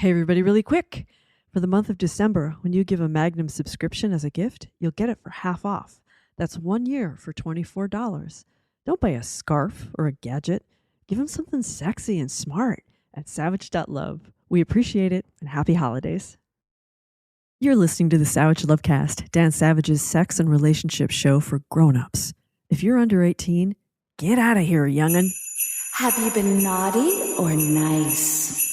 Hey everybody, really quick. For the month of December, when you give a Magnum subscription as a gift, you'll get it for half off. That's 1 year for $24. Don't buy a scarf or a gadget. Give them something sexy and smart at savage.love. We appreciate it, and happy holidays. You're listening to the Savage Lovecast, Dan Savage's sex and relationship show for grown-ups. If you're under 18, get out of here, young'un. Have you been naughty or nice?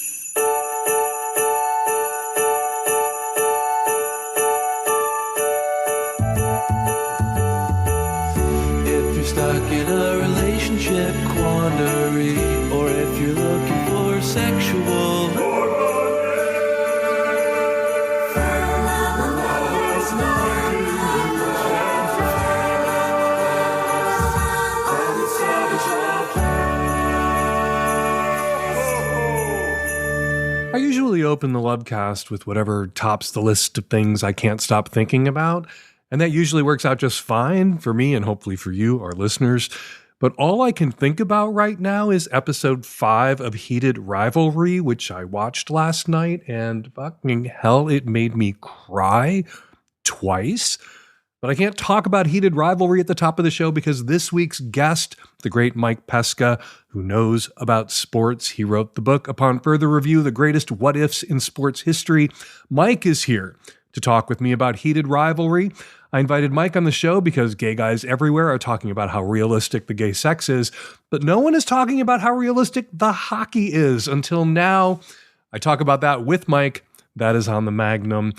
Stuck in a relationship quandary, or if you're looking for sexual I usually open the Lovecast with whatever tops the list of things I can't stop thinking about. And that usually works out just fine for me and hopefully for you, our listeners. But all I can think about right now is episode 5 of Heated Rivalry, which I watched last night, and fucking hell, it made me cry twice. But I can't talk about Heated Rivalry at the top of the show because this week's guest, the great Mike Pesca, who knows about sports, he wrote the book Upon Further Review, The Greatest What-Ifs in Sports History. Mike is here to talk with me about Heated Rivalry. I invited Mike on the show because gay guys everywhere are talking about how realistic the gay sex is, but no one is talking about how realistic the hockey is until now. I talk about that with Mike. That is on the Magnum.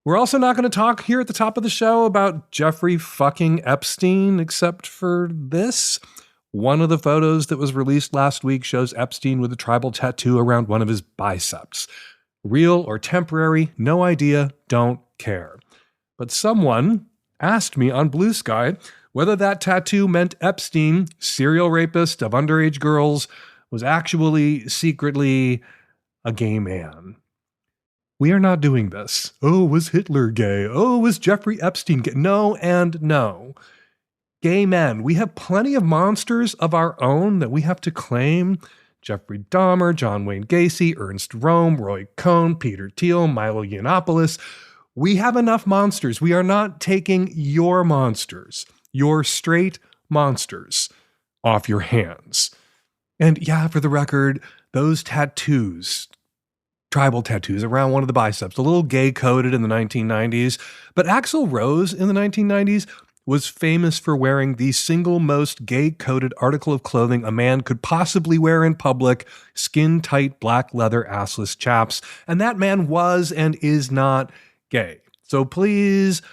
We're also not going to talk here at the top of the show about Jeffrey fucking Epstein, except for this. One of the photos that was released last week shows Epstein with a tribal tattoo around one of his biceps. Real or temporary, no idea, don't care. But someone asked me on Blue Sky whether that tattoo meant Epstein, serial rapist of underage girls, was actually secretly a gay man. We are not doing this. Oh, was Hitler gay? Oh, was Jeffrey Epstein gay? No and no. Gay men. We have plenty of monsters of our own that we have to claim. Jeffrey Dahmer, John Wayne Gacy, Ernst Röhm, Roy Cohn, Peter Thiel, Milo Yiannopoulos. We have enough monsters. We are not taking your monsters, your straight monsters, off your hands. And yeah, for the record, those tattoos, tribal tattoos around one of the biceps, a little gay-coded in the 1990s, but Axl Rose in the 1990s was famous for wearing the single most gay-coded article of clothing a man could possibly wear in public, skin-tight black leather assless chaps. And that man was and is not gay. So please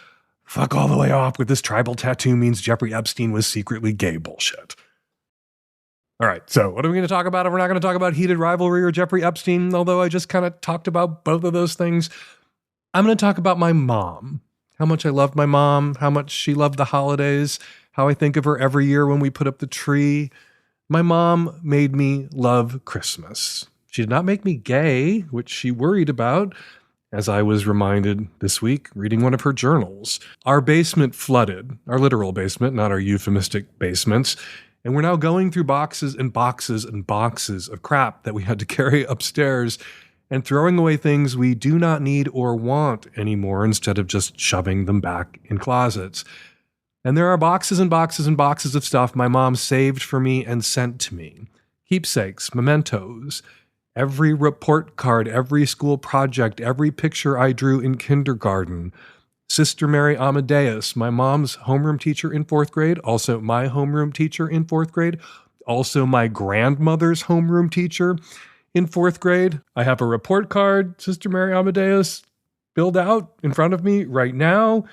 fuck all the way off with this tribal tattoo means Jeffrey Epstein was secretly gay bullshit. All right, so what are we going to talk about if we're not going to talk about Heated Rivalry or Jeffrey Epstein, although I just kind of talked about both of those things? I'm going to talk about my mom, how much I loved my mom, how much she loved the holidays, how I think of her every year when we put up the tree. My mom made me love Christmas. She did not make me gay, which she worried about, as I was reminded this week, reading one of her journals. Our basement flooded, our literal basement, not our euphemistic basements, and we're now going through boxes and boxes and boxes of crap that we had to carry upstairs and throwing away things we do not need or want anymore instead of just shoving them back in closets. And there are boxes and boxes and boxes of stuff my mom saved for me and sent to me. Keepsakes, mementos, every report card, every school project, every picture I drew in kindergarten. Sister Mary Amadeus, my mom's homeroom teacher in 4th grade, also my homeroom teacher in 4th grade, also my grandmother's homeroom teacher in 4th grade. I have a report card, Sister Mary Amadeus, filled out in front of me right now.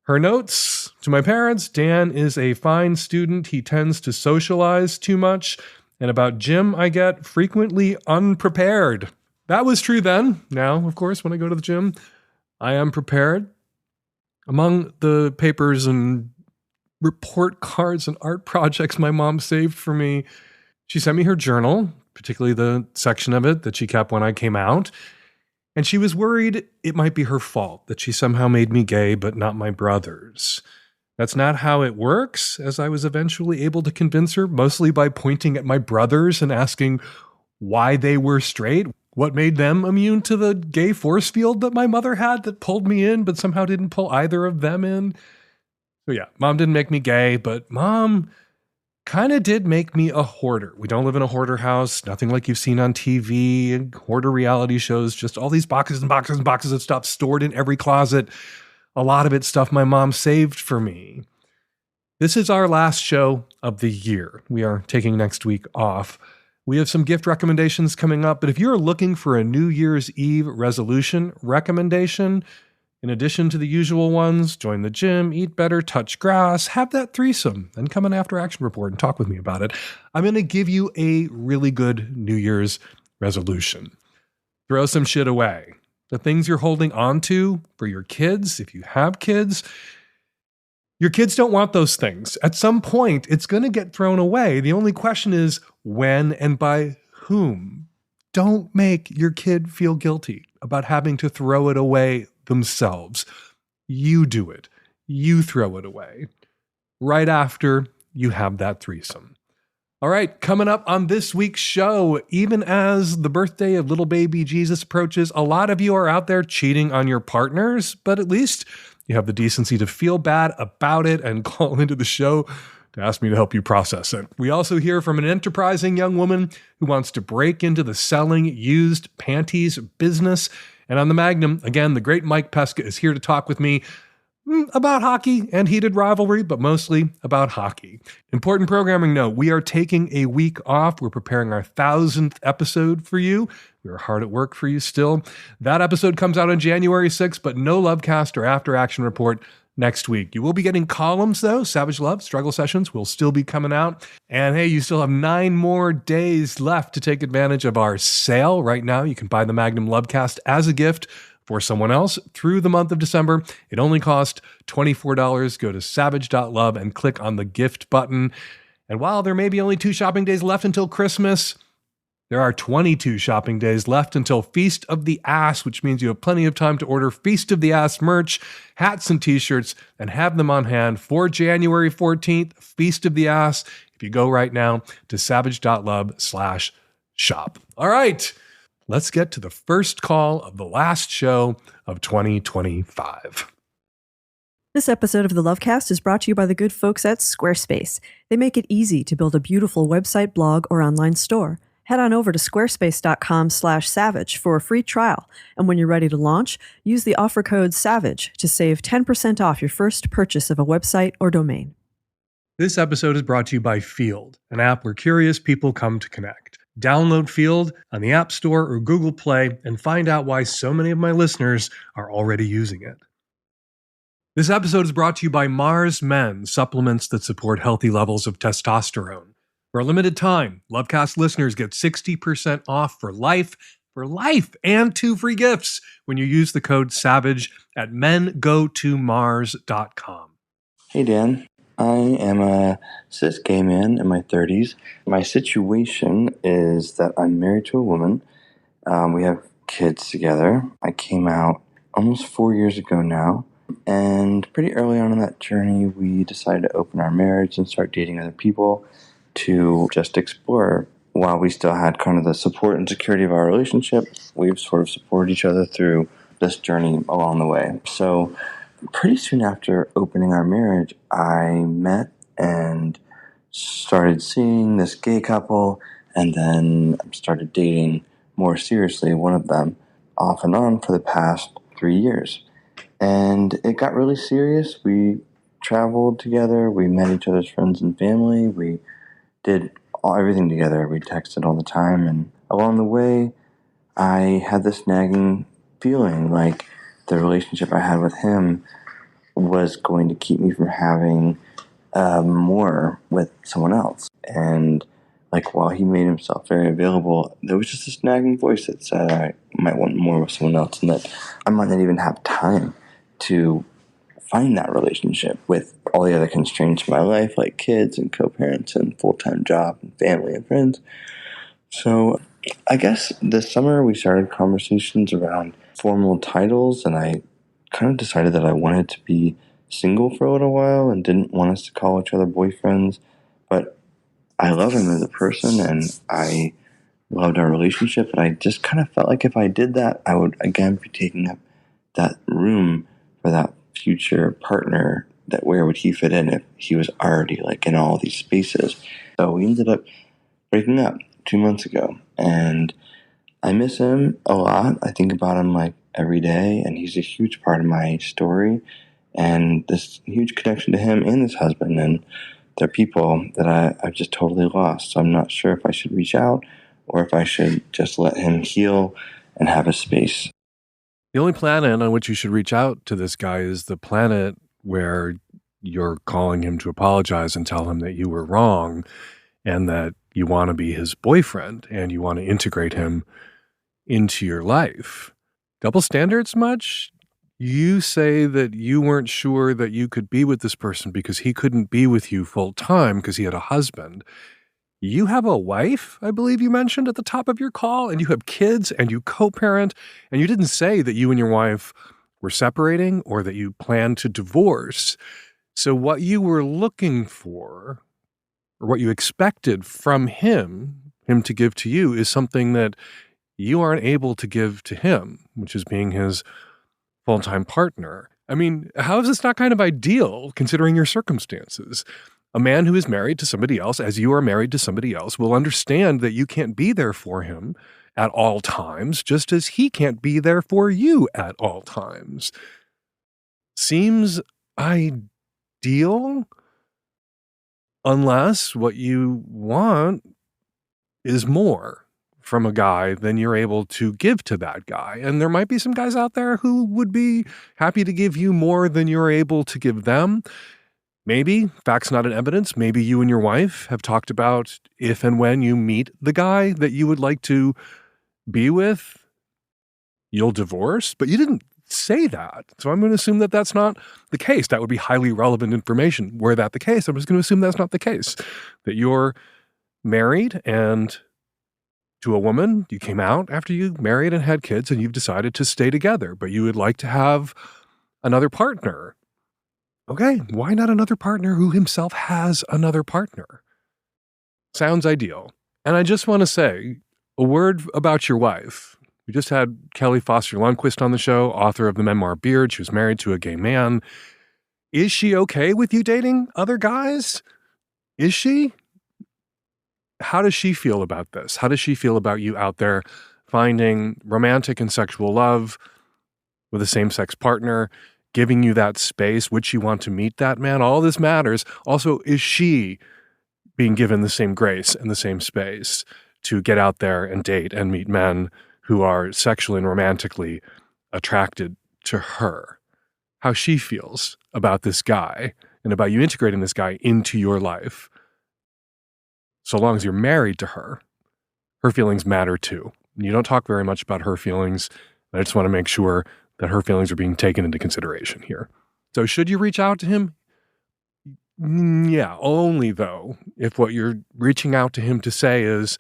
Her notes to my parents: Dan is a fine student. He tends to socialize too much. And about Jim, I get frequently unprepared. That was true then. Now, of course, when I go to the gym, I am prepared. Among the papers and report cards and art projects my mom saved for me, she sent me her journal, particularly the section of it that she kept when I came out. And she was worried it might be her fault, that she somehow made me gay, but not my brothers. That's not how it works, as I was eventually able to convince her, mostly by pointing at my brothers and asking why they were straight. What made them immune to the gay force field that my mother had that pulled me in, but somehow didn't pull either of them in? So yeah, mom didn't make me gay, but mom kind of did make me a hoarder. We don't live in a hoarder house, nothing like you've seen on TV and hoarder reality shows, just all these boxes and boxes and boxes of stuff stored in every closet. A lot of it stuff my mom saved for me. This is our last show of the year. We are taking next week off. We have some gift recommendations coming up, but if you're looking for a New Year's Eve resolution recommendation, in addition to the usual ones, join the gym, eat better, touch grass, have that threesome, then come in after action report and talk with me about it. I'm going to give you a really good New Year's resolution. Throw some shit away. The things you're holding on to for your kids, if you have kids, your kids don't want those things. At some point, it's going to get thrown away. The only question is when and by whom. Don't make your kid feel guilty about having to throw it away themselves. You do it. You throw it away. Right after you have that threesome. All right, coming up on this week's show, even as the birthday of little baby Jesus approaches, a lot of you are out there cheating on your partners, but at least you have the decency to feel bad about it and call into the show to ask me to help you process it. We also hear from an enterprising young woman who wants to break into the selling used panties business. And on the Magnum, again, the great Mike Pesca is here to talk with me about hockey and heated rivalry, but mostly about hockey. Important programming note, we are taking a week off. We're preparing our 1,000th episode for you. We are hard at work for you still. That episode comes out on January 6th, but no Lovecast or After Action Report next week. You will be getting columns, though. Savage Love, Struggle Sessions will still be coming out. And hey, you still have 9 more days left to take advantage of our sale. Right now, you can buy the Magnum Lovecast as a gift for someone else through the month of December. It only costs $24. Go to savage.love and click on the gift button. And while there may be only 2 shopping days left until Christmas, there are 22 shopping days left until Feast of the Ass, which means you have plenty of time to order Feast of the Ass merch, hats and t-shirts, and have them on hand for January 14th, Feast of the Ass, if you go right now to savage.love/shop. All right, let's get to the first call of the last show of 2025. This episode of the Lovecast is brought to you by the good folks at Squarespace. They make it easy to build a beautiful website, blog, or online store. Head on over to squarespace.com/savage for a free trial. And when you're ready to launch, use the offer code SAVAGE to save 10% off your first purchase of a website or domain. This episode is brought to you by Field, an app where curious people come to connect. Download Field on the App Store or Google Play and find out why so many of my listeners are already using it. This episode is brought to you by Mars Men, supplements that support healthy levels of testosterone. For a limited time, Lovecast listeners get 60% off for life, and 2 free gifts when you use the code SAVAGE at mengotomars.com. Hey Dan, I am a cis gay man in my 30s. My situation is that I'm married to a woman. We have kids together. I came out almost 4 years ago now. And pretty early on in that journey, we decided to open our marriage and start dating other people to just explore. While we still had kind of the support and security of our relationship, we've sort of supported each other through this journey along the way. So pretty soon after opening our marriage, I met and started seeing this gay couple, and then started dating more seriously one of them off and on for the past 3 years. And it got really serious. We traveled together. We met each other's friends and family. We did everything together. We texted all the time. And along the way, I had this nagging feeling like the relationship I had with him was going to keep me from having more with someone else. And like, while he made himself very available, there was just this nagging voice that said I might want more with someone else, and that I might not even have time to find that relationship with all the other constraints in my life, like kids and co-parents and full-time job and family and friends. So I guess this summer we started conversations around formal titles, and I kind of decided that I wanted to be single for a little while and didn't want us to call each other boyfriends. But I love him as a person, and I loved our relationship, but I just kind of felt like if I did that, I would again be taking up that room for that future partner. That where would he fit in if he was already like in all these spaces? So we ended up breaking up 2 months ago, and I miss him a lot. I think about him like every day, and he's a huge part of my story and this huge connection to him and his husband. And they're people that I've just totally lost. So I'm not sure if I should reach out or if I should just let him heal and have a space. The only planet on which you should reach out to this guy is the planet where you're calling him to apologize and tell him that you were wrong and that you want to be his boyfriend and you want to integrate him into your life. Double standards much? You say that you weren't sure that you could be with this person because he couldn't be with you full time because he had a husband. You have a wife, I believe you mentioned at the top of your call, and you have kids and you co-parent, and you didn't say that you and your wife were separating or that you planned to divorce. So what you were looking for, or what you expected from him to give to you, is something that you aren't able to give to him, which is being his full-time partner. I mean, how is this not kind of ideal considering your circumstances? A man who is married to somebody else, as you are married to somebody else, will understand that you can't be there for him at all times, just as he can't be there for you at all times. Seems ideal, unless what you want is more from a guy than you're able to give to that guy. And there might be some guys out there who would be happy to give you more than you're able to give them. Maybe, facts not in evidence, maybe you and your wife have talked about if and when you meet the guy that you would like to be with, you'll divorce, but you didn't say that. So I'm going to assume that that's not the case. That would be highly relevant information. Were that the case, I'm just going to assume that's not the case. That you're married and to a woman, you came out after you married and had kids and you've decided to stay together, but you would like to have another partner. Okay, why not another partner who himself has another partner? Sounds ideal. And I just want to say a word about your wife. We just had Kelly Foster Lundquist on the show, author of the memoir Beard. She was married to a gay man. Is she okay with you dating other guys? Is she? How does she feel about this? How does she feel about you out there finding romantic and sexual love with a same-sex partner, giving you that space? Would she want to meet that man? All this matters. Also, is she being given the same grace and the same space to get out there and date and meet men who are sexually and romantically attracted to her? How she feels about this guy and about you integrating this guy into your life. So long as you're married to her, her feelings matter too. You don't talk very much about her feelings. I just want to make sure that her feelings are being taken into consideration here. So should you reach out to him? Yeah, only though if what you're reaching out to him to say is,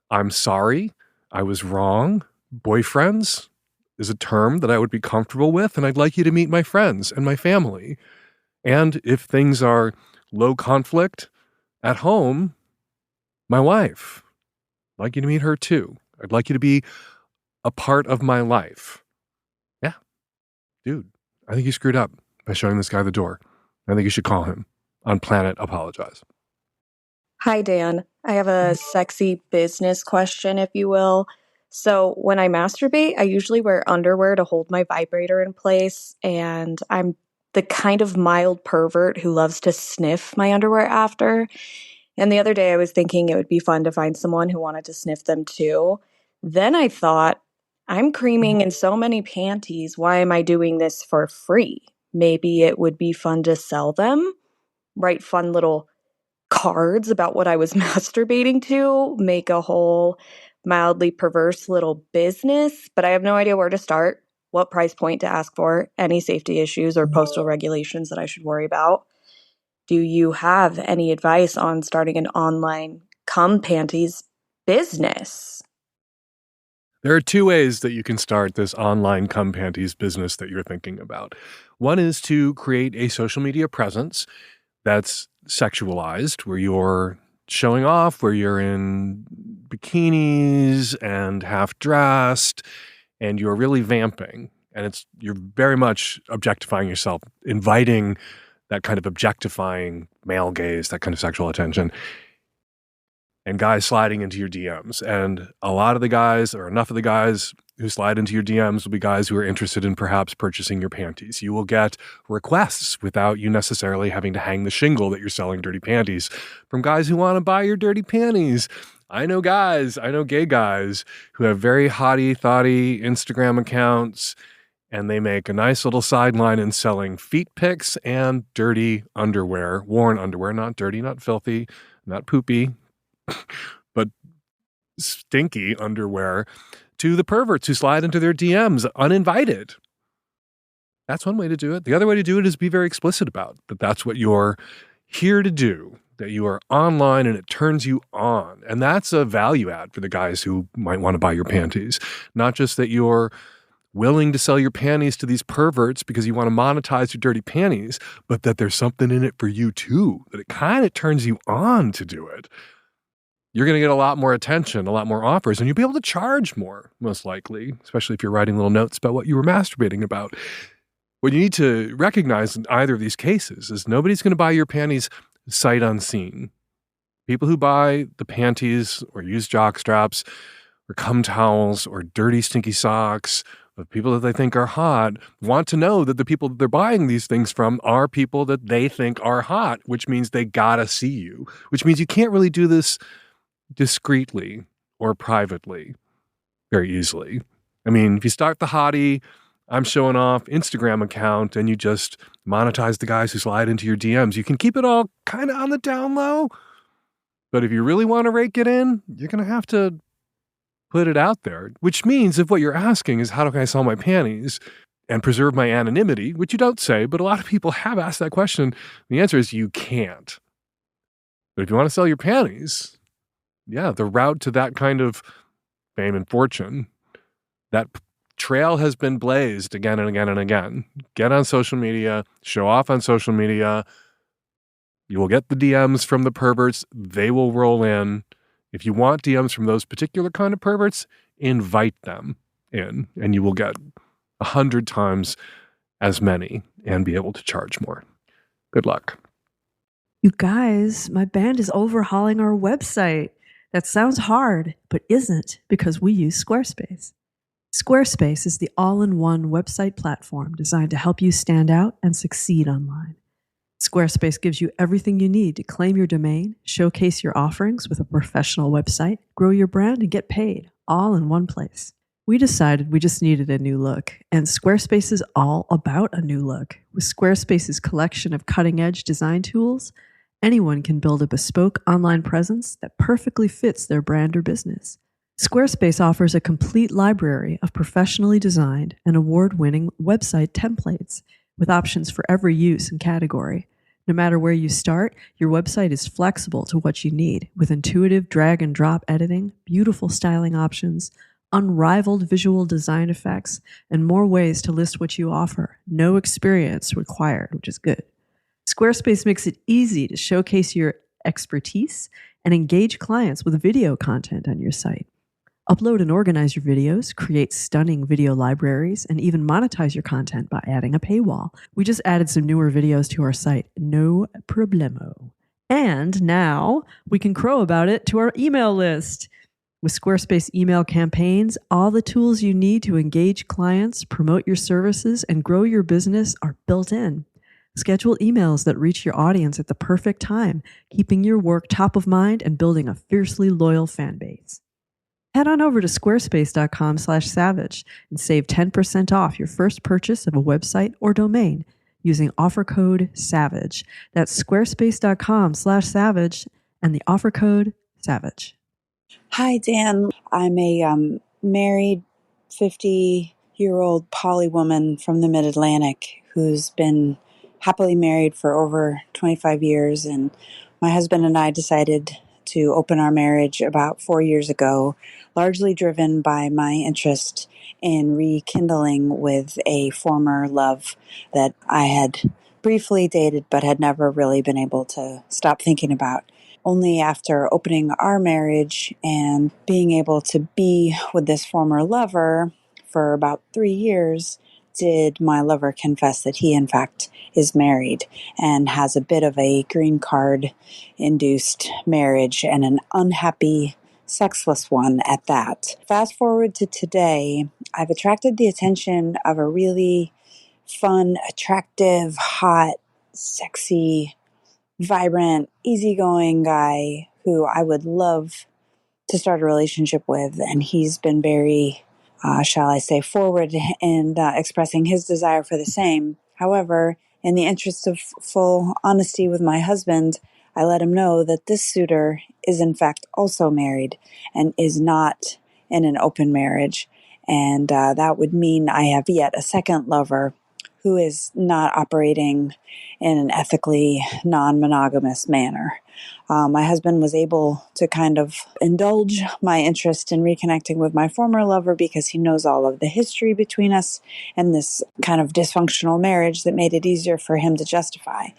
I'm sorry, I was wrong. Boyfriends is a term that I would be comfortable with, and I'd like you to meet my friends and my family. And if things are low conflict at home, my wife, I'd like you to meet her too. I'd like you to be a part of my life. Yeah, dude, I think you screwed up by showing this guy the door. I think you should call him on Planet Apologize. Hi, Dan. I have a sexy business question, if you will. So when I masturbate, I usually wear underwear to hold my vibrator in place, and I'm the kind of mild pervert who loves to sniff my underwear after. And the other day I was thinking it would be fun to find someone who wanted to sniff them too. Then I thought, I'm creaming in so many panties. Why am I doing this for free? Maybe it would be fun to sell them, write fun little cards about what I was masturbating to, make a whole mildly perverse little business, but I have no idea where to start, what price point to ask for, any safety issues or postal regulations that I should worry about. Do you have any advice on starting an online cum panties business? There are two ways that you can start this online cum panties business that you're thinking about. One is to create a social media presence that's sexualized, where you're showing off, where you're in bikinis and half dressed and you're really vamping, and you're very much objectifying yourself, inviting that kind of objectifying male gaze, that kind of sexual attention, and guys sliding into your DMs. And a lot of the guys, or enough of the guys who slide into your DMs, will be guys who are interested in perhaps purchasing your panties. You will get requests without you necessarily having to hang the shingle that you're selling dirty panties from guys who want to buy your dirty panties. I know gay guys who have very hottie, thotty Instagram accounts, and they make a nice little sideline in selling feet pics and dirty underwear, worn underwear, not dirty, not filthy, not poopy, but stinky underwear, to the perverts who slide into their DMs uninvited. That's one way to do it. The other way to do it is be very explicit about that that's what you're here to do, that you are online and it turns you on. And that's a value add for the guys who might want to buy your panties. Not just that you're willing to sell your panties to these perverts because you want to monetize your dirty panties, but that there's something in it for you too, that it kind of turns you on to do it. You're going to get a lot more attention, a lot more offers, and you'll be able to charge more, most likely, especially if you're writing little notes about what you were masturbating about. What you need to recognize in either of these cases is nobody's going to buy your panties sight unseen. People who buy the panties or used jock straps or cum towels or dirty, stinky socks of people that they think are hot want to know that the people that they're buying these things from are people that they think are hot, which means they gotta see you, which means you can't really do this discreetly or privately very easily. I mean, if you start the hottie, I'm showing off Instagram account and you just monetize the guys who slide into your DMs, you can keep it all kind of on the down low. But if you really want to rake it in, you're going to have to put it out there, which means if what you're asking is how can I sell my panties and preserve my anonymity, which you don't say, but a lot of people have asked that question, the answer is you can't. But if you want to sell your panties, yeah, the route to that kind of fame and fortune, that trail has been blazed again and again and again. Get on social media, show off on social media. You will get the DMs from the perverts. They will roll in. If you want DMs from those particular kind of perverts, invite them in, and you will get 100 times as many and be able to charge more. Good luck. You guys, my band is overhauling our website. That sounds hard, but isn't, because we use Squarespace. Squarespace is the all-in-one website platform designed to help you stand out and succeed online. Squarespace gives you everything you need to claim your domain, showcase your offerings with a professional website, grow your brand, and get paid, all in one place. We decided we just needed a new look, and Squarespace is all about a new look. With Squarespace's collection of cutting-edge design tools, anyone can build a bespoke online presence that perfectly fits their brand or business. Squarespace offers a complete library of professionally designed and award-winning website templates with options for every use and category. No matter where you start, your website is flexible to what you need, with intuitive drag and drop editing, beautiful styling options, unrivaled visual design effects, and more ways to list what you offer. No experience required, which is good. Squarespace makes it easy to showcase your expertise and engage clients with video content on your site. Upload and organize your videos, create stunning video libraries, and even monetize your content by adding a paywall. We just added some newer videos to our site. No problemo. And now we can crow about it to our email list. With Squarespace email campaigns, all the tools you need to engage clients, promote your services, and grow your business are built in. Schedule emails that reach your audience at the perfect time, keeping your work top of mind and building a fiercely loyal fan base. Head on over to squarespace.com/savage and save 10% off your first purchase of a website or domain using offer code SAVAGE. That's squarespace.com/savage and the offer code SAVAGE. Hi, Dan. I'm a married 50-year-old poly woman from the Mid-Atlantic who's been happily married for over 25 years. And my husband and I decided to open our marriage about 4 years ago, largely driven by my interest in rekindling with a former love that I had briefly dated but had never really been able to stop thinking about. only after opening our marriage and being able to be with this former lover for about 3 years did my lover confess that he, in fact, is married and has a bit of a green card induced marriage and an unhappy, sexless one at that. Fast forward to today, I've attracted the attention of a really fun, attractive, hot, sexy, vibrant, easygoing guy who I would love to start a relationship with. And he's been very, shall I say, forward in expressing his desire for the same. However, in the interest of full honesty with my husband, I let him know that this suitor is in fact also married and is not in an open marriage. And that would mean I have yet a second lover who is not operating in an ethically non-monogamous manner. My husband was able to kind of indulge my interest in reconnecting with my former lover because he knows all of the history between us and this kind of dysfunctional marriage that made it easier for him to justify.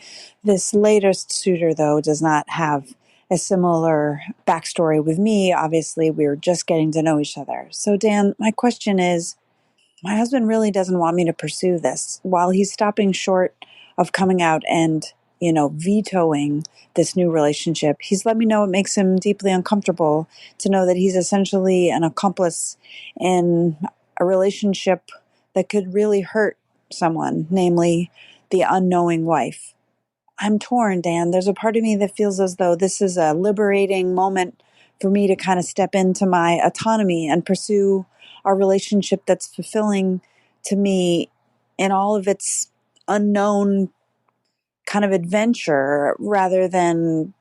This latest suitor, though, does not have a similar backstory with me. Obviously, we're just getting to know each other. So, Dan, my question is, my husband really doesn't want me to pursue this. While he's stopping short of coming out and, vetoing this new relationship, he's let me know it makes him deeply uncomfortable to know that he's essentially an accomplice in a relationship that could really hurt someone, namely the unknowing wife. I'm torn, Dan. There's a part of me that feels as though this is a liberating moment for me to kind of step into my autonomy and pursue a relationship that's fulfilling to me in all of its unknown kind of adventure, rather than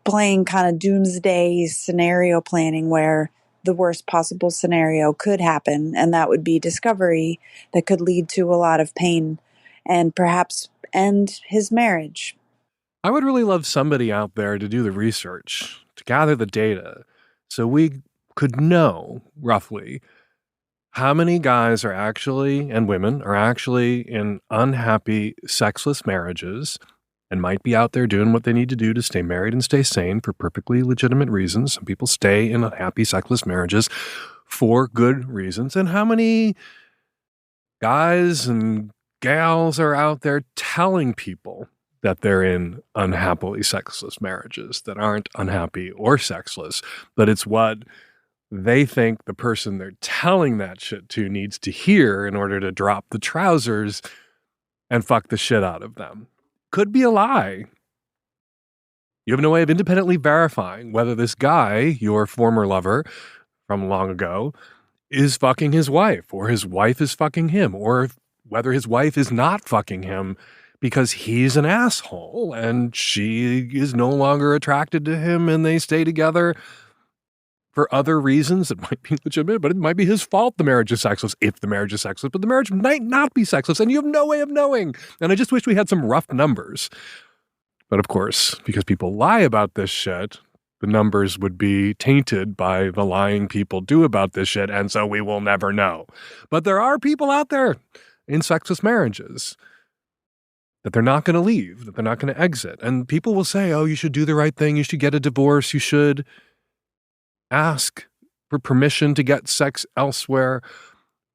playing kind of doomsday scenario planning where the worst possible scenario could happen, and that would be discovery that could lead to a lot of pain and perhaps end his marriage. I would really love somebody out there to do the research, to gather the data, so we could know roughly how many guys are actually, and women, are actually in unhappy, sexless marriages and might be out there doing what they need to do to stay married and stay sane for perfectly legitimate reasons. Some people stay in unhappy, sexless marriages for good reasons. And how many guys and gals are out there telling people that they're in unhappily sexless marriages that aren't unhappy or sexless, but it's what they think the person they're telling that shit to needs to hear in order to drop the trousers and fuck the shit out of them. Could be a lie. You have no way of independently verifying whether this guy, your former lover from long ago, is fucking his wife, or his wife is fucking him, or whether his wife is not fucking him because he's an asshole and she is no longer attracted to him and they stay together for other reasons that might be legitimate, but it might be his fault the marriage is sexless, if the marriage is sexless, but the marriage might not be sexless, and you have no way of knowing. And I just wish we had some rough numbers. But of course, because people lie about this shit, the numbers would be tainted by the lying people do about this shit, and so we will never know. But there are people out there in sexless marriages that they're not going to leave, that they're not going to exit. And people will say, oh, you should do the right thing, you should get a divorce, you should ask for permission to get sex elsewhere.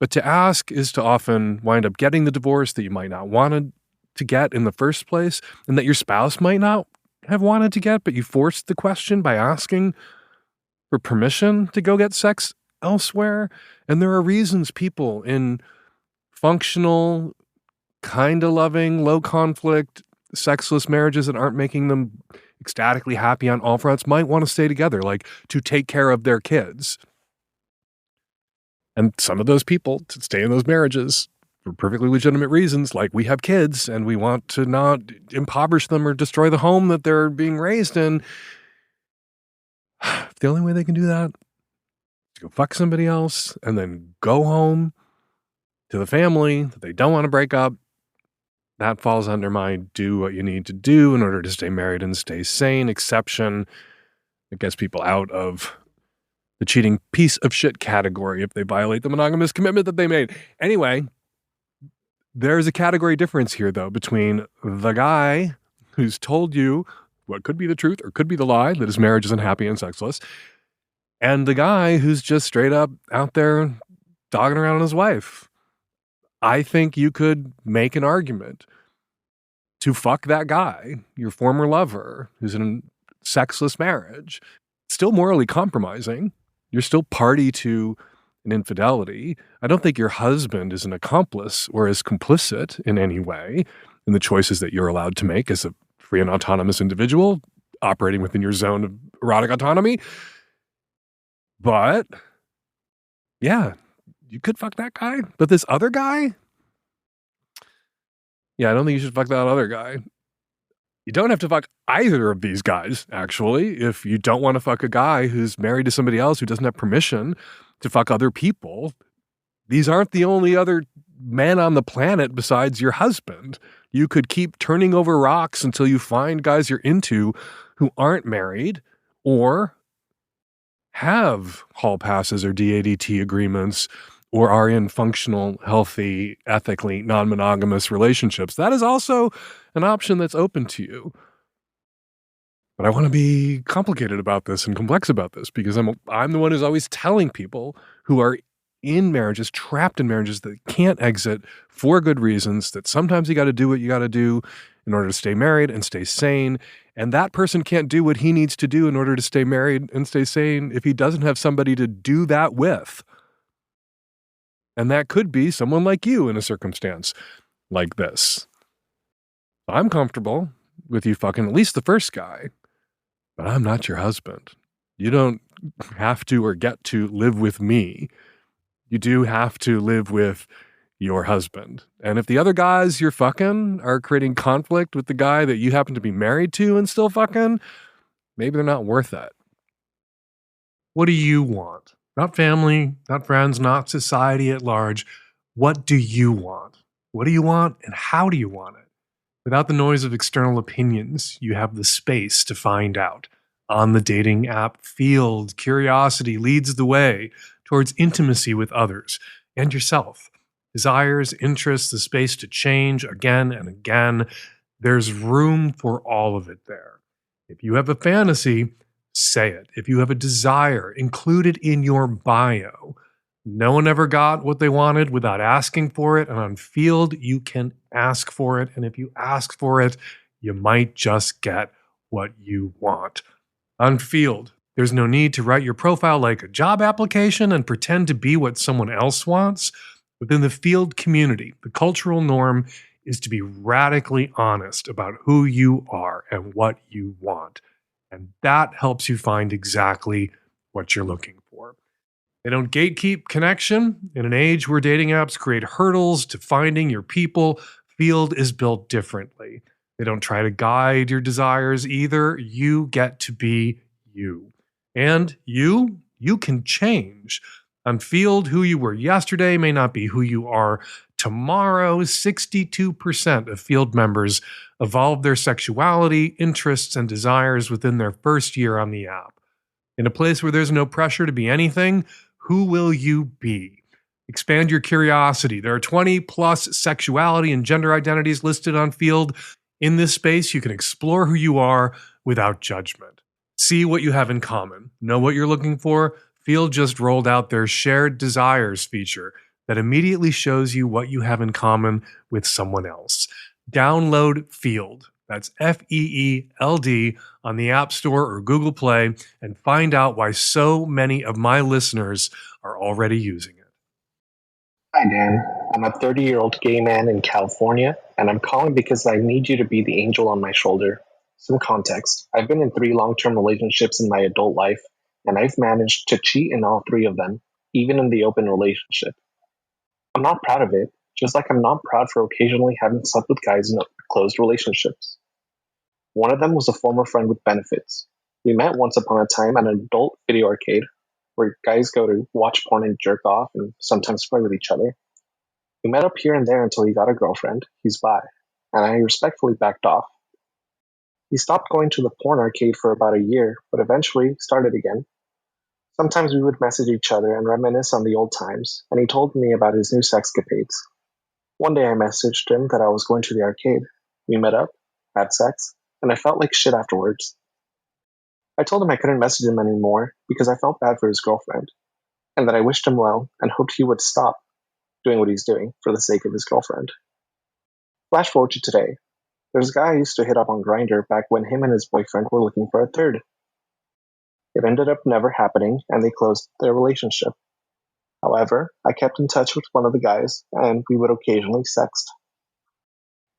But to ask is to often wind up getting the divorce that you might not want to get in the first place, and that your spouse might not have wanted to get, but you forced the question by asking for permission to go get sex elsewhere. And there are reasons people in functional, kind of loving, low conflict, sexless marriages that aren't making them ecstatically happy on all fronts might want to stay together, like to take care of their kids. And some of those people to stay in those marriages for perfectly legitimate reasons, like we have kids and we want to not impoverish them or destroy the home that they're being raised in. The only way they can do that is to go fuck somebody else and then go home to the family that they don't want to break up. That falls under my do what you need to do in order to stay married and stay sane exception that gets people out of the cheating piece of shit category if they violate the monogamous commitment that they made. Anyway, there's a category difference here, though, between the guy who's told you what could be the truth or could be the lie, that his marriage is unhappy and sexless, and the guy who's just straight up out there dogging around on his wife. I think you could make an argument to fuck that guy, your former lover, who's in a sexless marriage. Still morally compromising. You're still party to an infidelity. I don't think your husband is an accomplice or is complicit in any way in the choices that you're allowed to make as a free and autonomous individual operating within your zone of erotic autonomy. But yeah, you could fuck that guy. But this other guy? Yeah, I don't think you should fuck that other guy. You don't have to fuck either of these guys, actually, if you don't want to fuck a guy who's married to somebody else who doesn't have permission to fuck other people. These aren't the only other men on the planet besides your husband. You could keep turning over rocks until you find guys you're into who aren't married or have hall passes or DADT agreements or are in functional, healthy, ethically non-monogamous relationships. That is also an option that's open to you. But I want to be complicated about this and complex about this because I'm the one who's always telling people who are in marriages, trapped in marriages that can't exit for good reasons, that sometimes you got to do what you got to do in order to stay married and stay sane. And that person can't do what he needs to do in order to stay married and stay sane if he doesn't have somebody to do that with. And that could be someone like you in a circumstance like this. I'm comfortable with you fucking at least the first guy, but I'm not your husband. You don't have to or get to live with me. You do have to live with your husband. And if the other guys you're fucking are creating conflict with the guy that you happen to be married to and still fucking, maybe they're not worth it. What do you want? Not family, not friends, not society at large. What do you want? What do you want and how do you want it? Without the noise of external opinions, you have the space to find out. On the dating app field, curiosity leads the way towards intimacy with others and yourself. Desires, interests, the space to change again and again. There's room for all of it there. If you have a fantasy, say it. If you have a desire, include it in your bio. No one ever got what they wanted without asking for it. And on Field, you can ask for it. And if you ask for it, you might just get what you want. On Field, there's no need to write your profile like a job application and pretend to be what someone else wants. Within the Field community, the cultural norm is to be radically honest about who you are and what you want. And that helps you find exactly what you're looking for. They don't gatekeep connection. In an age where dating apps create hurdles to finding your people, Field is built differently. They don't try to guide your desires either. You get to be you. And you can change. On Field, who you were yesterday may not be who you are tomorrow. 62% of Field members evolve their sexuality, interests, and desires within their first year on the app. In a place where there's no pressure to be anything, who will you be? Expand your curiosity. There are 20 plus sexuality and gender identities listed on Field. In this space, you can explore who you are without judgment. See what you have in common. Know what you're looking for? Field just rolled out their Shared Desires feature that immediately shows you what you have in common with someone else. Download Field, that's F-E-E-L-D, on the App Store or Google Play and find out why so many of my listeners are already using it. Hi, Dan. I'm a 30-year-old gay man in California, and I'm calling because I need you to be the angel on my shoulder. Some context. I've been in 3 long-term relationships in my adult life, and I've managed to cheat in all 3 of them, even in the open relationship. I'm not proud of it, just like I'm not proud for occasionally having slept with guys in closed relationships. One of them was a former friend with benefits. We met once upon a time at an adult video arcade, where guys go to watch porn and jerk off and sometimes play with each other. We met up here and there until he got a girlfriend, he's bi, and I respectfully backed off. He stopped going to the porn arcade for about a year, but eventually started again. Sometimes we would message each other and reminisce on the old times, and he told me about his new sexcapades. One day I messaged him that I was going to the arcade. We met up, had sex, and I felt like shit afterwards. I told him I couldn't message him anymore because I felt bad for his girlfriend, and that I wished him well and hoped he would stop doing what he's doing for the sake of his girlfriend. Flash forward to today. There's a guy I used to hit up on Grindr back when him and his boyfriend were looking for a third. It ended up never happening, and they closed their relationship. However, I kept in touch with one of the guys, and we would occasionally sext.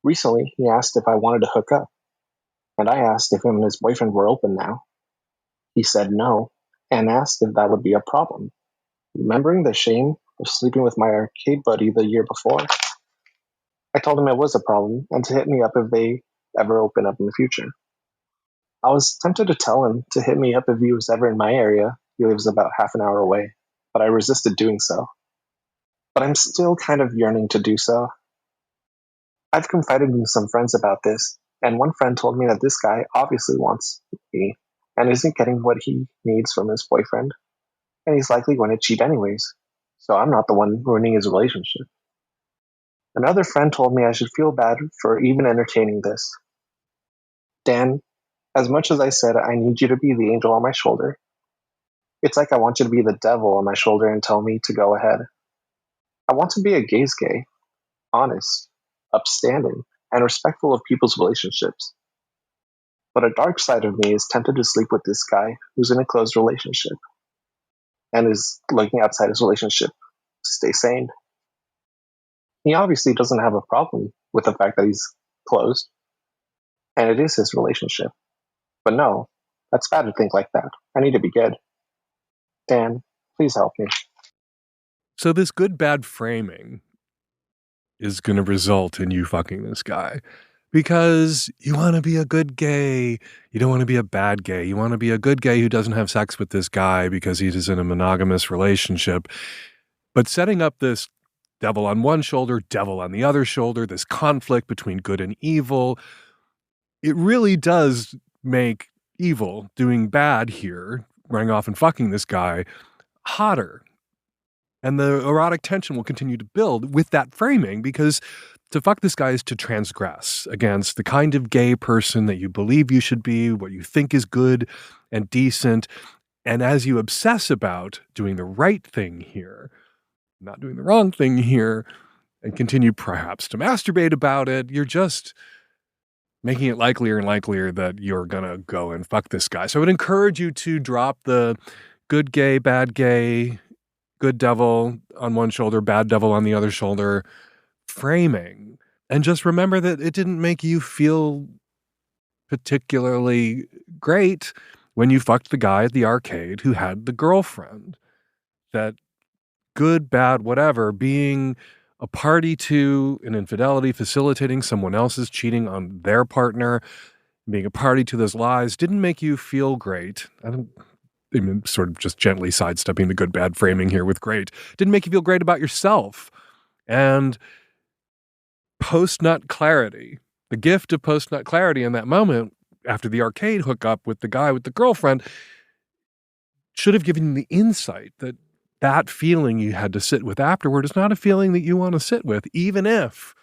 Recently, he asked if I wanted to hook up, and I asked if him and his boyfriend were open now. He said no, and asked if that would be a problem. Remembering the shame of sleeping with my arcade buddy the year before, I told him it was a problem, and to hit me up if they ever open up in the future. I was tempted to tell him to hit me up if he was ever in my area. He lives about half an hour away, but I resisted doing so. But I'm still kind of yearning to do so. I've confided in some friends about this, and one friend told me that this guy obviously wants me and isn't getting what he needs from his boyfriend, and he's likely going to cheat anyways, so I'm not the one ruining his relationship. Another friend told me I should feel bad for even entertaining this. Dan, as much as I said I need you to be the angel on my shoulder, it's like I want you to be the devil on my shoulder and tell me to go ahead. I want to be a gaze gay, honest, upstanding, and respectful of people's relationships. But a dark side of me is tempted to sleep with this guy who's in a closed relationship and is looking outside his relationship to stay sane. He obviously doesn't have a problem with the fact that he's closed, and it is his relationship. But no, that's bad to think like that. I need to be good. Dan, please help me. So this good-bad framing is going to result in you fucking this guy because you want to be a good gay. You don't want to be a bad gay. You want to be a good gay who doesn't have sex with this guy because he is in a monogamous relationship. But setting up this devil on one shoulder, devil on the other shoulder, this conflict between good and evil, it really does make evil, doing bad here, running off and fucking this guy, hotter. And the erotic tension will continue to build with that framing because to fuck this guy is to transgress against the kind of gay person that you believe you should be, what you think is good and decent. And as you obsess about doing the right thing here, not doing the wrong thing here, and continue perhaps to masturbate about it, you're just making it likelier and likelier that you're going to go and fuck this guy. So I would encourage you to drop the good gay, bad gay, good devil on one shoulder, bad devil on the other shoulder framing. And just remember that it didn't make you feel particularly great when you fucked the guy at the arcade who had the girlfriend. That good, bad, whatever, being a party to an infidelity, facilitating someone else's cheating on their partner, being a party to those lies didn't make you feel great. I'm sort of just gently sidestepping the good, bad framing here with great. Didn't make you feel great about yourself. And post-nut clarity, the gift of post-nut clarity in that moment after the arcade hookup with the guy with the girlfriend should have given you the insight that that feeling you had to sit with afterward is not a feeling that you want to sit with, even if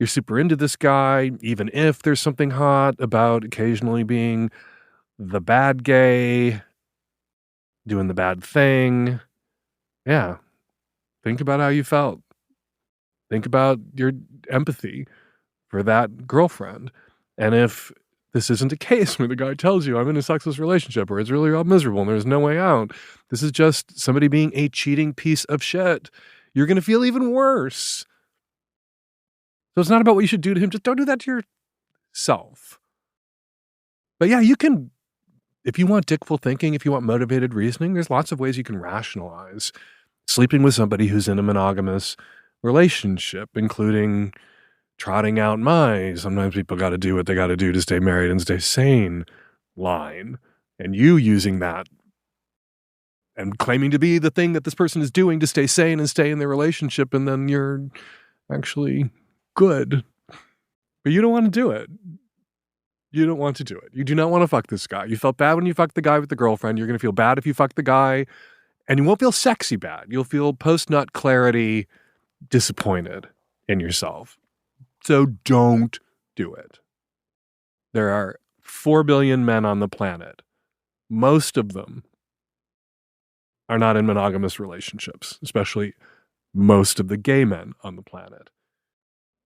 you're super into this guy, even if there's something hot about occasionally being the bad gay, doing the bad thing. Yeah. Think about how you felt. Think about your empathy for that girlfriend. And if this isn't a case where the guy tells you I'm in a sexless relationship or it's really all miserable and there's no way out, this is just somebody being a cheating piece of shit, you're going to feel even worse. So it's not about what you should do to him. Just don't do that to yourself. But yeah, you can, if you want dickful thinking, if you want motivated reasoning, there's lots of ways you can rationalize sleeping with somebody who's in a monogamous relationship, including trotting out sometimes people got to do what they got to do to stay married and stay sane line. And you using that and claiming to be the thing that this person is doing to stay sane and stay in their relationship, and then you're actually good. But you don't want to do it. You don't want to do it. You do not want to fuck this guy. You felt bad when you fucked the guy with the girlfriend. You're going to feel bad if you fuck the guy, and you won't feel sexy bad. You'll feel post-nut clarity disappointed in yourself. So don't do it. There are 4 billion men on the planet. Most of them are not in monogamous relationships, especially most of the gay men on the planet.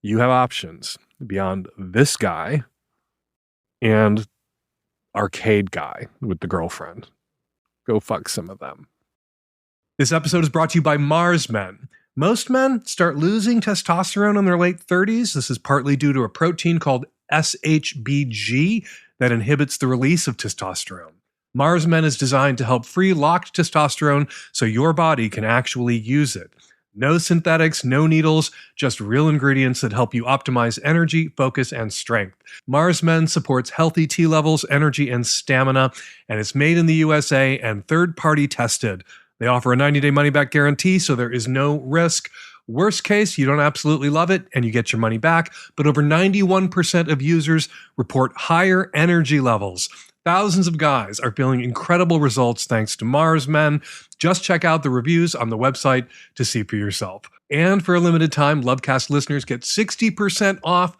You have options beyond this guy and arcade guy with the girlfriend. Go fuck some of them. This episode is brought to you by Mars Men. Most men start losing testosterone in their late 30s. This is partly due to a protein called SHBG that inhibits the release of testosterone. Mars Men is designed to help free locked testosterone so your body can actually use it. No synthetics, no needles, just real ingredients that help you optimize energy, focus, and strength. Mars Men supports healthy T levels, energy, and stamina, and it's made in the USA and third-party tested. They offer a 90-day money-back guarantee, so there is no risk. Worst case, you don't absolutely love it and you get your money back, but over 91% of users report higher energy levels. Thousands of guys are feeling incredible results thanks to Mars Men. Just check out the reviews on the website to see for yourself. And for a limited time, Lovecast listeners get 60% off,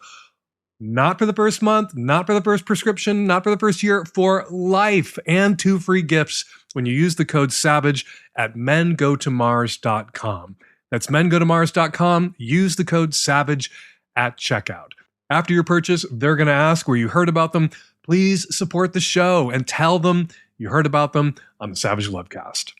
not for the first month, not for the first prescription, not for the first year, for life, and 2 free gifts when you use the code SAVAGE at mengotomars.com. That's mengotomars.com. Use the code SAVAGE at checkout. After your purchase, they're going to ask where you heard about them. Please support the show and tell them you heard about them on the Savage Lovecast.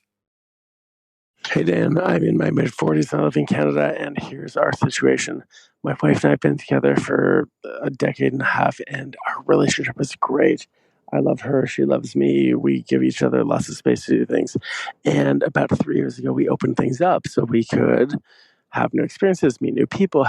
Hey Dan, I'm in my mid-40s and I live in Canada, and here's our situation. My wife and I have been together for a decade and a half, and our relationship is great. I love her, she loves me, we give each other lots of space to do things. And about 3 years ago, we opened things up so we could have new experiences, meet new people,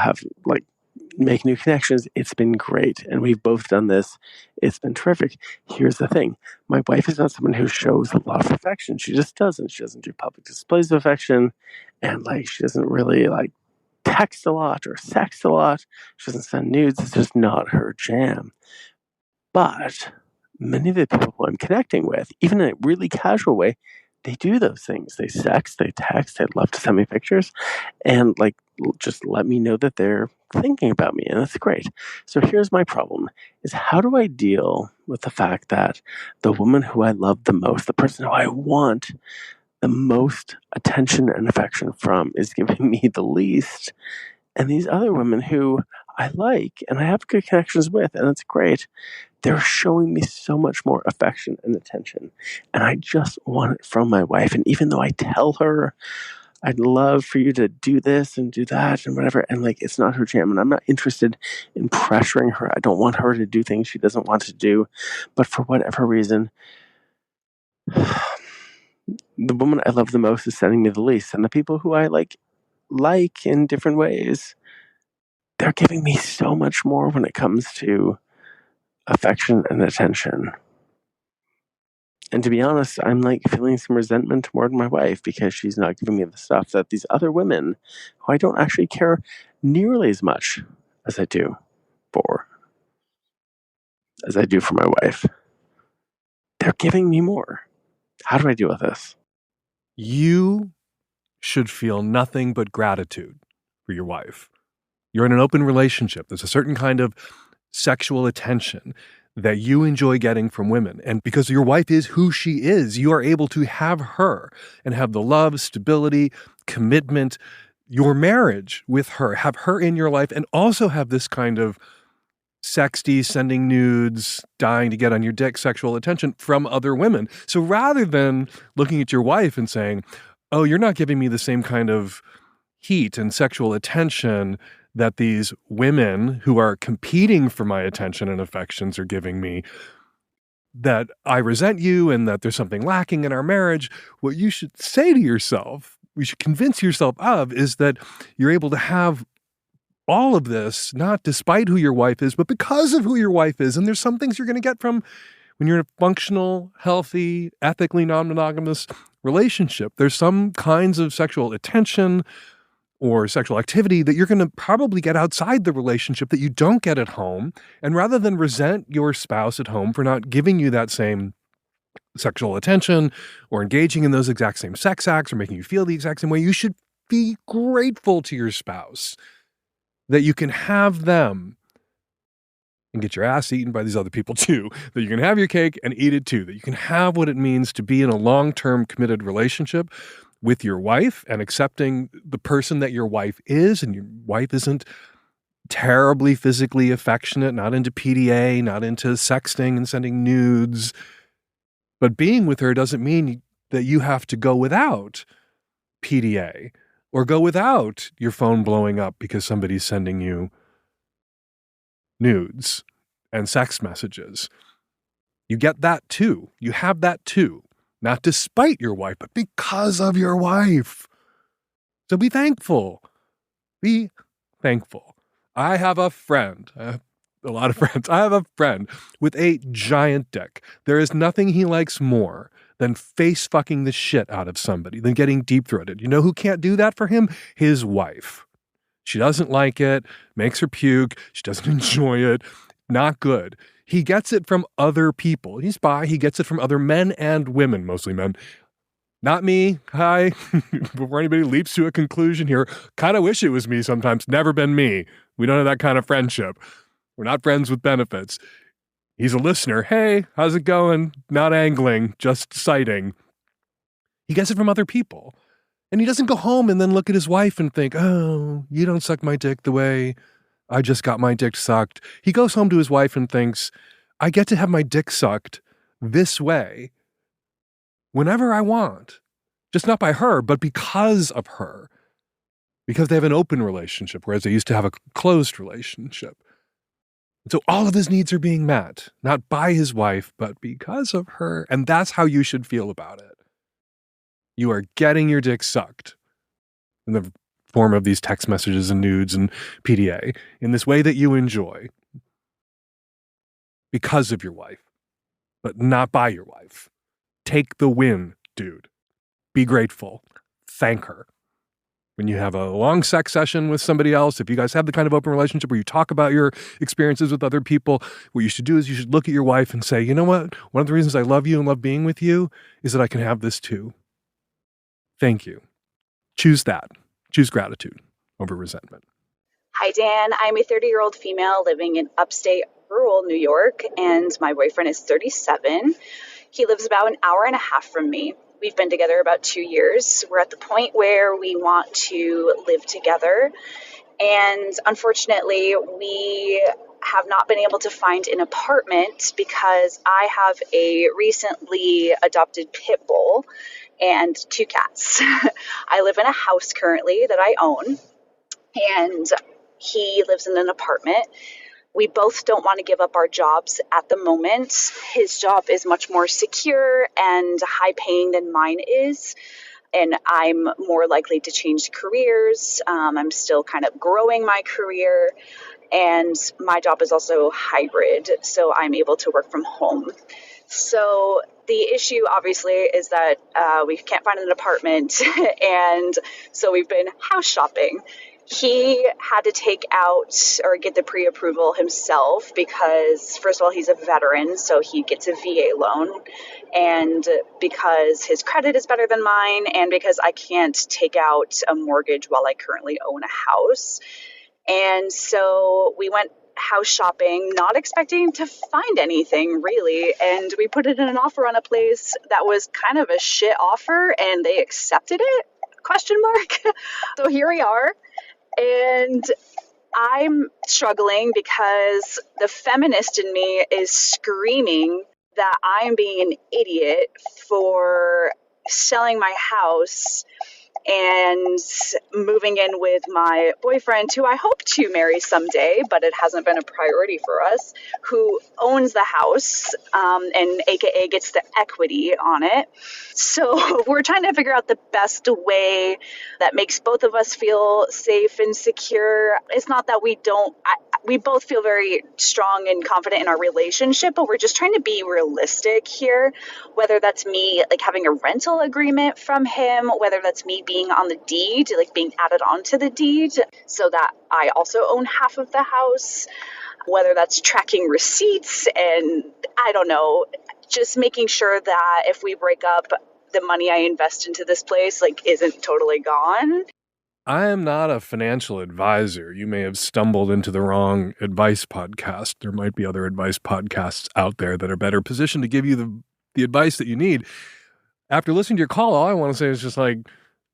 make new connections. It's been great. And we've both done this. It's been terrific. Here's the thing. My wife is not someone who shows a lot of affection. She just doesn't. She doesn't do public displays of affection. And she doesn't really text a lot or sext a lot. She doesn't send nudes. It's just not her jam. But many of the people who I'm connecting with, even in a really casual way, they do those things. They sext, they text, they'd love to send me pictures and just let me know that they're thinking about me. And that's great. So here's my problem is how do I deal with the fact that the woman who I love the most, the person who I want the most attention and affection from is giving me the least. And these other women who I like and I have good connections with, and it's great, they're showing me so much more affection and attention. And I just want it from my wife. And even though I tell her, I'd love for you to do this and do that and whatever, and it's not her jam. And I'm not interested in pressuring her. I don't want her to do things she doesn't want to do. But for whatever reason, the woman I love the most is sending me the least. And the people who I like in different ways, they're giving me so much more when it comes to affection and attention. And to be honest, I'm feeling some resentment toward my wife because she's not giving me the stuff that these other women, who I don't actually care nearly as much as I do for my wife, they're giving me more. How do I deal with this? You should feel nothing but gratitude for your wife. You're in an open relationship. There's a certain kind of sexual attention that you enjoy getting from women. And because your wife is who she is, you are able to have her and have the love, stability, commitment, your marriage with her, have her in your life, and also have this kind of sexty, sending nudes, dying to get on your dick sexual attention from other women. So rather than looking at your wife and saying, oh, you're not giving me the same kind of heat and sexual attention that these women who are competing for my attention and affections are giving me, that I resent you and that there's something lacking in our marriage, what you should say to yourself, you should convince yourself of, is that you're able to have all of this, not despite who your wife is, but because of who your wife is. And there's some things you're going to get from when you're in a functional, healthy, ethically non-monogamous relationship. There's some kinds of sexual attention or sexual activity that you're going to probably get outside the relationship that you don't get at home. And rather than resent your spouse at home for not giving you that same sexual attention or engaging in those exact same sex acts or making you feel the exact same way, you should be grateful to your spouse that you can have them and get your ass eaten by these other people too, that you can have your cake and eat it too, that you can have what it means to be in a long-term committed relationship with your wife and accepting the person that your wife is, and your wife isn't terribly physically affectionate, not into PDA, not into sexting and sending nudes. But being with her doesn't mean that you have to go without PDA or go without your phone blowing up because somebody's sending you nudes and sex messages. You get that too. You have that too. Not despite your wife, but because of your wife. So be thankful. Be thankful. I have a friend. I have a lot of friends. I have a friend with a giant dick. There is nothing he likes more than face fucking the shit out of somebody, than getting deep throated. You know who can't do that for him? His wife. She doesn't like it, makes her puke. She doesn't enjoy it. Not good. He gets it from other people. He's bi. He gets it from other men and women, mostly men. Not me. Hi. Before anybody leaps to a conclusion here, kind of wish it was me sometimes. Never been me. We don't have that kind of friendship. We're not friends with benefits. He's a listener. Hey, how's it going? Not angling, just citing. He gets it from other people. And he doesn't go home and then look at his wife and think, oh, you don't suck my dick the way I just got my dick sucked. He goes home to his wife and thinks, I get to have my dick sucked this way whenever I want. Just not by her, but because of her. Because they have an open relationship, whereas they used to have a closed relationship. And so all of his needs are being met, not by his wife, but because of her. And that's how you should feel about it. You are getting your dick sucked in the form of these text messages and nudes and PDA in this way that you enjoy because of your wife, but not by your wife. Take the win, dude. Be grateful. Thank her. When you have a long sex session with somebody else, if you guys have the kind of open relationship where you talk about your experiences with other people, what you should do is you should look at your wife and say, you know what? One of the reasons I love you and love being with you is that I can have this too. Thank you. Choose that. Choose gratitude over resentment. Hi, Dan. I'm a 30-year-old female living in upstate rural New York, and my boyfriend is 37. He lives about an hour and a half from me. We've been together about 2 years. We're at the point where we want to live together, and unfortunately, we have not been able to find an apartment because I have a recently adopted pit bull and 2 cats. I live in a house currently that I own, and he lives in an apartment. We both don't want to give up our jobs at the moment. His job is much more secure and high paying than mine is, and I'm more likely to change careers. I'm still kind of growing my career, and my job is also hybrid, so I'm able to work from home. So the issue, obviously, is that we can't find an apartment, and so we've been house shopping. He had to take out or get the pre-approval himself because, first of all, he's a veteran, so he gets a VA loan, and because his credit is better than mine, and because I can't take out a mortgage while I currently own a house. And so we went house shopping, not expecting to find anything really. And we put it in an offer on a place that was kind of a shit offer, and they accepted it? ? So here we are. And I'm struggling because the feminist in me is screaming that I'm being an idiot for selling my house and moving in with my boyfriend, who I hope to marry someday, but it hasn't been a priority for us, who owns the house and AKA gets the equity on it. So we're trying to figure out the best way that makes both of us feel safe and secure. It's not that we both feel very strong and confident in our relationship, but we're just trying to be realistic here, whether that's me like having a rental agreement from him, whether that's me being on the deed, like being added onto the deed so that I also own half of the house, whether that's tracking receipts, and I don't know, just making sure that if we break up, the money I invest into this place like isn't totally gone. I am not a financial advisor. You may have stumbled into the wrong advice podcast. There might be other advice podcasts out there that are better positioned to give you the advice that you need. After listening to your call, all I want to say is just like,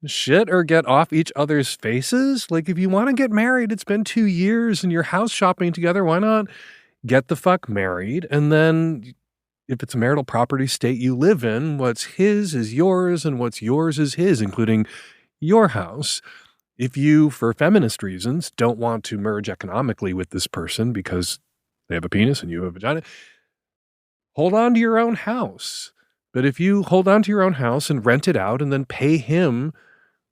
shit or get off each other's faces. Like, if you want to get married, it's been 2 years and you're house shopping together. Why not get the fuck married? And then if it's a marital property state you live in, what's his is yours and what's yours is his, including your house. If you, for feminist reasons, don't want to merge economically with this person because they have a penis and you have a vagina, hold on to your own house. But if you hold on to your own house and rent it out and then pay him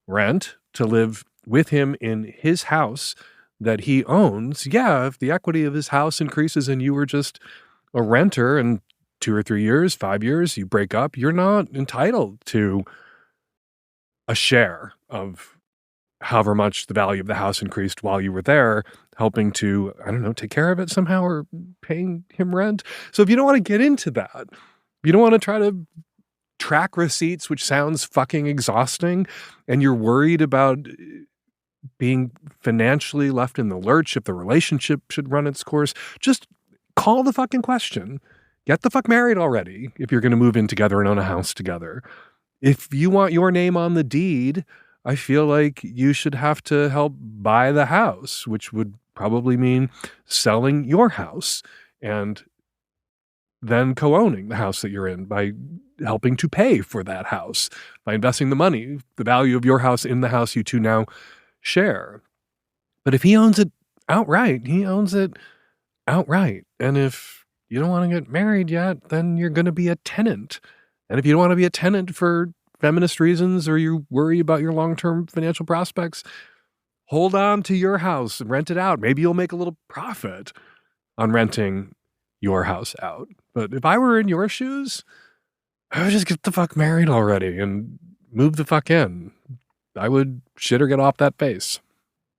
rent to live with him in his house that he owns, yeah, if the equity of his house increases and you were just a renter and 2 or 3 years, 5 years, you break up, you're not entitled to a share of however much the value of the house increased while you were there, helping to, I don't know, take care of it somehow or paying him rent. So if you don't want to get into that, you don't want to try to track receipts, which sounds fucking exhausting, and you're worried about being financially left in the lurch if the relationship should run its course, just call the fucking question. Get the fuck married already if you're going to move in together and own a house together. If you want your name on the deed, I feel like you should have to help buy the house, which would probably mean selling your house and then co-owning the house that you're in by helping to pay for that house, by investing the money, the value of your house in the house you two now share. But if he owns it outright, he owns it outright. And if you don't want to get married yet, then you're going to be a tenant. And if you don't want to be a tenant for feminist reasons or you worry about your long-term financial prospects, hold on to your house and rent it out. Maybe you'll make a little profit on renting your house out. But if I were in your shoes, I would just get the fuck married already and move the fuck in. I would shit or get off that face.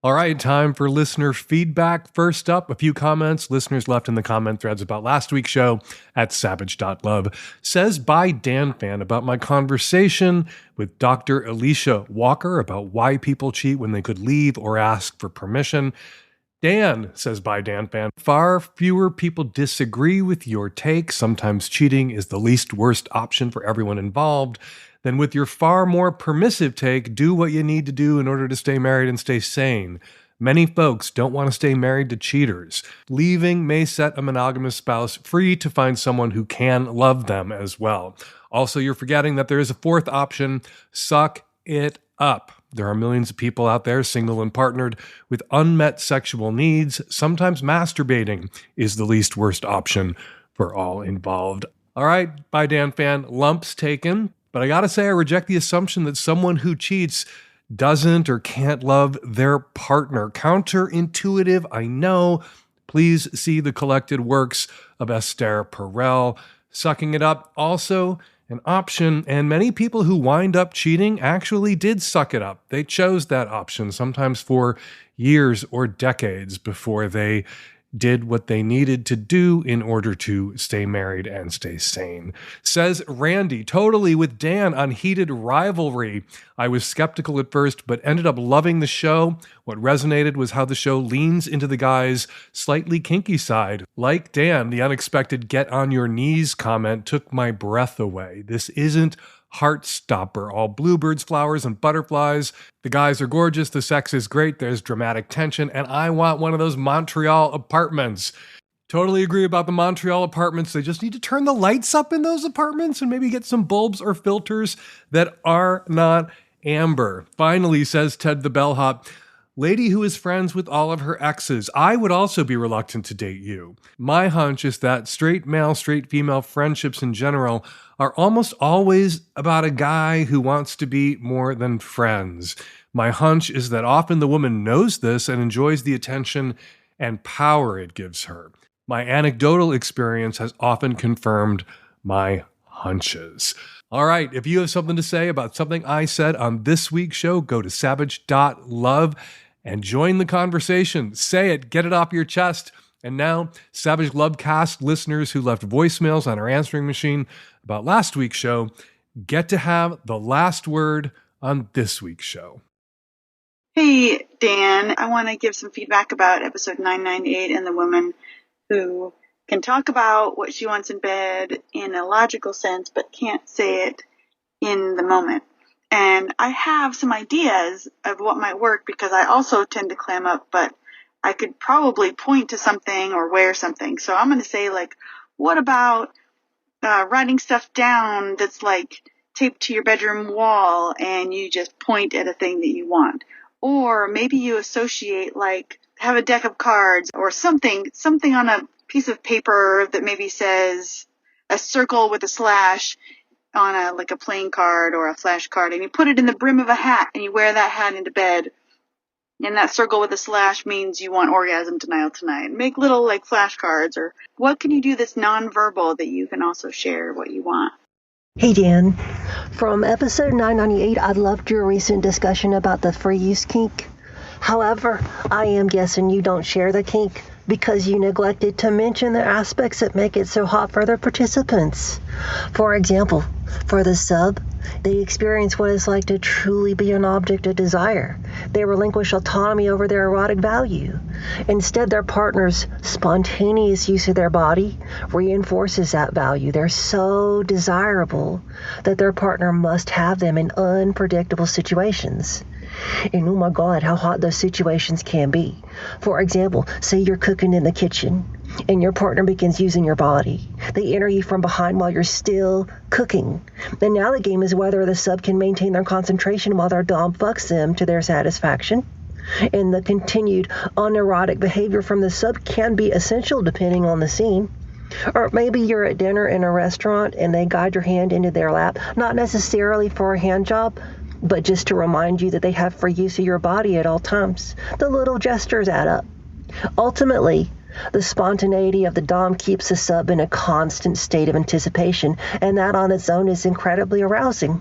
All right, time for listener feedback. First up, a few comments listeners left in the comment threads about last week's show at savage.love. Says by Dan Fan about my conversation with Dr. Alicia Walker about why people cheat when they could leave or ask for permission. Dan, says by Dan Fan, far fewer people disagree with your take. Sometimes cheating is the least worst option for everyone involved. Then with your far more permissive take, do what you need to do in order to stay married and stay sane. Many folks don't want to stay married to cheaters. Leaving may set a monogamous spouse free to find someone who can love them as well. Also, you're forgetting that there is a fourth option: suck it up. There are millions of people out there, single and partnered, with unmet sexual needs. Sometimes masturbating is the least worst option for all involved. All right, bye Dan Fan, lumps taken. But I gotta say, I reject the assumption that someone who cheats doesn't or can't love their partner. Counterintuitive, I know. Please see the collected works of Esther Perel. Sucking it up, also an option, and many people who wind up cheating actually did suck it up. They chose that option, sometimes for years or decades before they did what they needed to do in order to stay married and stay sane. Says Randy, totally with Dan on heated rivalry. I was skeptical at first, but ended up loving the show. What resonated was how the show leans into the guy's slightly kinky side. Like Dan, the unexpected get on your knees comment took my breath away. This isn't Heartstopper, all bluebirds, flowers, and butterflies. The guys are gorgeous, the sex is great, there's dramatic tension, and I want one of those Montreal apartments. Totally agree about the Montreal apartments. They just need to turn the lights up in those apartments and maybe get some bulbs or filters that are not amber. Finally, says Ted the bellhop, lady who is friends with all of her exes. I would also be reluctant to date you. My hunch is that straight male, straight female friendships in general are almost always about a guy who wants to be more than friends. My hunch is that often the woman knows this and enjoys the attention and power it gives her. My anecdotal experience has often confirmed my hunches. All right, if you have something to say about something I said on this week's show, go to savage.love and join the conversation. Say it, get it off your chest. And now, Savage Lovecast listeners who left voicemails on our answering machine about last week's show get to have the last word on this week's show. Hey, Dan. I want to give some feedback about episode 998 and the woman who can talk about what she wants in bed in a logical sense, but can't say it in the moment. And I have some ideas of what might work because I also tend to clam up, but I could probably point to something or wear something. So I'm going to say, like, what about writing stuff down that's like taped to your bedroom wall and you just point at a thing that you want? Or maybe you associate, like, have a deck of cards or something on a piece of paper that maybe says a circle with a slash on a playing card or a flash card, and you put it in the brim of a hat and you wear that hat into bed. And that circle with a slash means you want orgasm denial tonight. Make little like flashcards, or what can you do that's nonverbal that you can also share what you want? Hey Dan, from episode 998, I loved your recent discussion about the free use kink. However, I am guessing you don't share the kink because you neglected to mention the aspects that make it so hot for their participants. For example, for the sub, they experience what it's like to truly be an object of desire. They relinquish autonomy over their erotic value. Instead, their partner's spontaneous use of their body reinforces that value. They're so desirable that their partner must have them in unpredictable situations. And oh my God, how hot those situations can be. For example, say you're cooking in the kitchen and your partner begins using your body. They enter you from behind while you're still cooking. And now the game is whether the sub can maintain their concentration while their dom fucks them to their satisfaction. And the continued unerotic behavior from the sub can be essential depending on the scene. Or maybe you're at dinner in a restaurant and they guide your hand into their lap, not necessarily for a hand job, but just to remind you that they have free use of your body at all times. The little gestures add up. Ultimately, the spontaneity of the dom keeps the sub in a constant state of anticipation, and that on its own is incredibly arousing.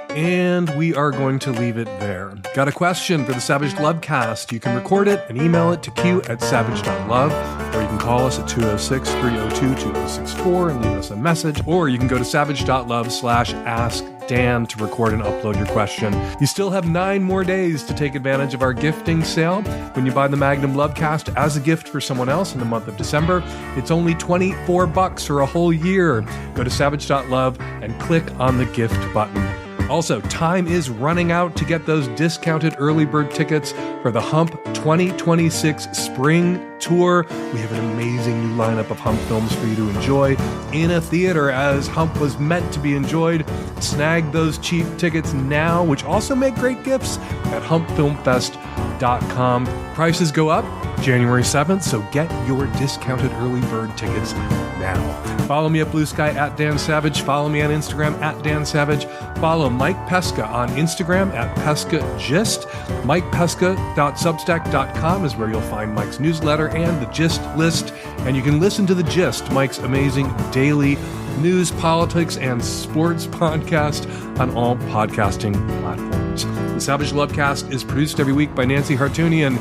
And we are going to leave it there. Got a question for the Savage Lovecast? You can record it and email it to q@savage.love, or you can call us at 206-302-2064 and leave us a message, or you can go to savage.love/askdan to record and upload your question. You still have 9 more days to take advantage of our gifting sale. When you buy the Magnum Lovecast as a gift for someone else in the month of December, it's only $24 for a whole year. Go to savage.love and click on the gift button. Also, time is running out to get those discounted early bird tickets for the Hump 2026 Spring Tour. We have an amazing new lineup of Hump films for you to enjoy in a theater as Hump was meant to be enjoyed. Snag those cheap tickets now, which also make great gifts at humpfilmfest.com. Prices go up January 7th, so get your discounted early bird tickets now. Follow me at Blue Sky at Dan Savage. Follow me on Instagram at Dan Savage. Follow Mike Pesca on Instagram at PescaGist. MikePesca.substack.com is where you'll find Mike's newsletter and the Gist list. And you can listen to The Gist, Mike's amazing daily news, politics, and sports podcast on all podcasting platforms. The Savage Lovecast is produced every week by Nancy Hartunian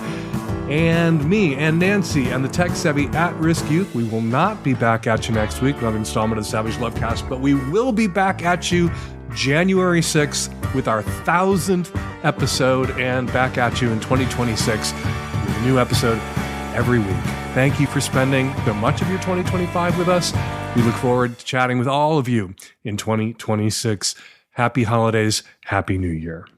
and me and Nancy and the tech-savvy at-risk youth. We will not be back at you next week, another installment of the Savage Lovecast, but we will be back at you January 6th with our 1000th episode, and back at you in 2026 with a new episode every week. Thank you for spending so much of your 2025 with us. We look forward to chatting with all of you in 2026. Happy holidays. Happy New Year.